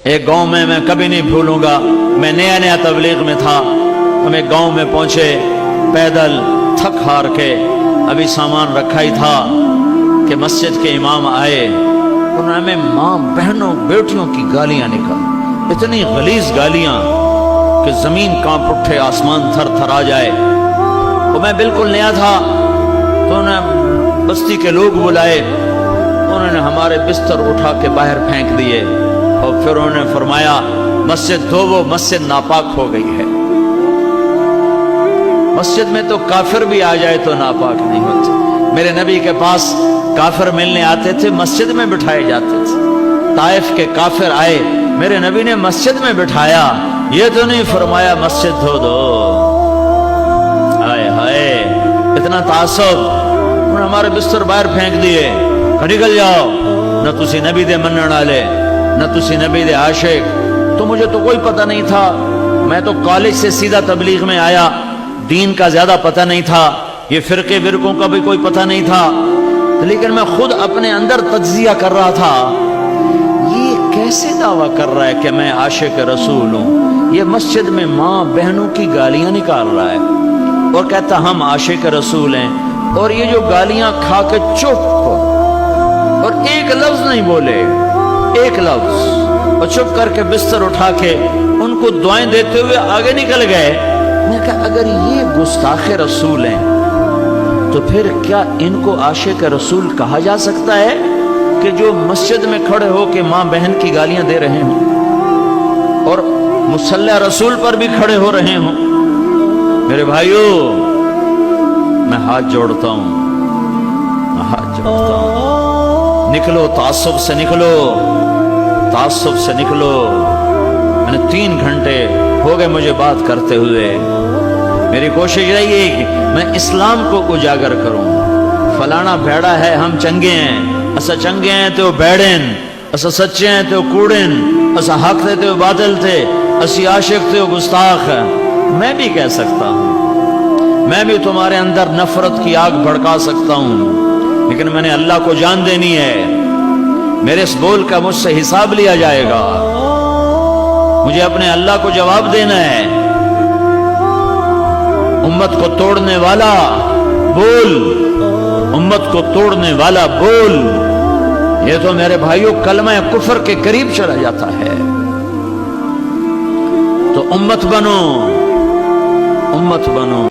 ایک گاؤں میں میں کبھی نہیں بھولوں گا، میں نیا نیا تبلیغ میں تھا، ہم ایک گاؤں میں پہنچے پیدل تھک ہار کے، ابھی سامان رکھا ہی تھا کہ مسجد کے امام آئے، انہوں نے ہمیں ماں بہنوں بیٹیوں کی گالیاں نکال، اتنی غلیظ گالیاں کہ زمین کانپ اٹھے، آسمان تھر تھر آ جائے۔ وہ میں بالکل نیا تھا تو انہوں نے بستی کے لوگ بلائے، انہوں نے ہمارے بستر اٹھا کے باہر پھینک دیے، اور پھر انہوں نے فرمایا مسجد دھوو، مسجد ناپاک ہو گئی ہے۔ مسجد میں تو کافر بھی آ جائے تو ناپاک نہیں ہوتے۔ میرے نبی کے پاس کافر ملنے آتے تھے، مسجد میں بٹھائے جاتے تھے۔ طائف کے کافر آئے، میرے نبی نے مسجد میں بٹھایا، یہ تو نہیں فرمایا مسجد دھو دو۔ ہائے ہائے، اتنا تعصب، انہوں نے ہمارے بستر باہر پھینک دیے، نکل جاؤ، نہ تسی نبی دے منن والے، نہ تسی نبی دے عاشق۔ تو مجھے تو کوئی پتہ نہیں تھا، میں تو کالج سے سیدھا تبلیغ میں آیا، دین کا زیادہ پتہ نہیں تھا، یہ فرقے فرقوں کا بھی کوئی پتہ نہیں تھا، لیکن میں خود اپنے اندر تجزیہ کر رہا تھا، یہ کیسے دعویٰ کر رہا ہے کہ میں عاشق رسول ہوں، یہ مسجد میں ماں بہنوں کی گالیاں نکال رہا ہے اور کہتا ہم عاشق رسول ہیں، اور یہ جو گالیاں کھا کے چپ اور ایک لفظ نہیں بولے، ایک لفظ، اور چپ کر کے بستر اٹھا کے ان کو دعائیں دیتے ہوئے آگے نکل گئے۔ میں نے کہا اگر یہ گستاخ رسول ہیں تو پھر کیا ان کو عاشق رسول کہا جا سکتا ہے کہ جو مسجد میں کھڑے ہو کے ماں بہن کی گالیاں دے رہے ہوں اور مصلی رسول پر بھی کھڑے ہو رہے ہوں؟ میرے بھائیو، میں ہاتھ جوڑتا ہوں، میں ہاتھ جوڑتا ہوں، نکلو تعصب سے، نکلو تعصب سے نکلو۔ میں نے 3 گھنٹے ہو گئے مجھے بات کرتے ہوئے، میری کوشش رہی ہے کہ میں اسلام کو اجاگر کروں۔ فلانا بھیڑا ہے، ہم چنگے ہیں، اسا چنگے ہیں تو بیڑن، اسا سچے ہیں تو کوڑن، اسا حق تھے تو باطل تھے، اسی عاشق تھے گستاخ۔ میں بھی کہہ سکتا ہوں، میں بھی تمہارے اندر نفرت کی آگ بھڑکا سکتا ہوں، لیکن میں نے اللہ کو جان دینی ہے، میرے اس بول کا مجھ سے حساب لیا جائے گا، مجھے اپنے اللہ کو جواب دینا ہے۔ امت کو توڑنے والا بول، امت کو توڑنے والا بول، یہ تو میرے بھائیوں کلمہ کفر کے قریب چلا جاتا ہے۔ تو امت بنو، امت بنو۔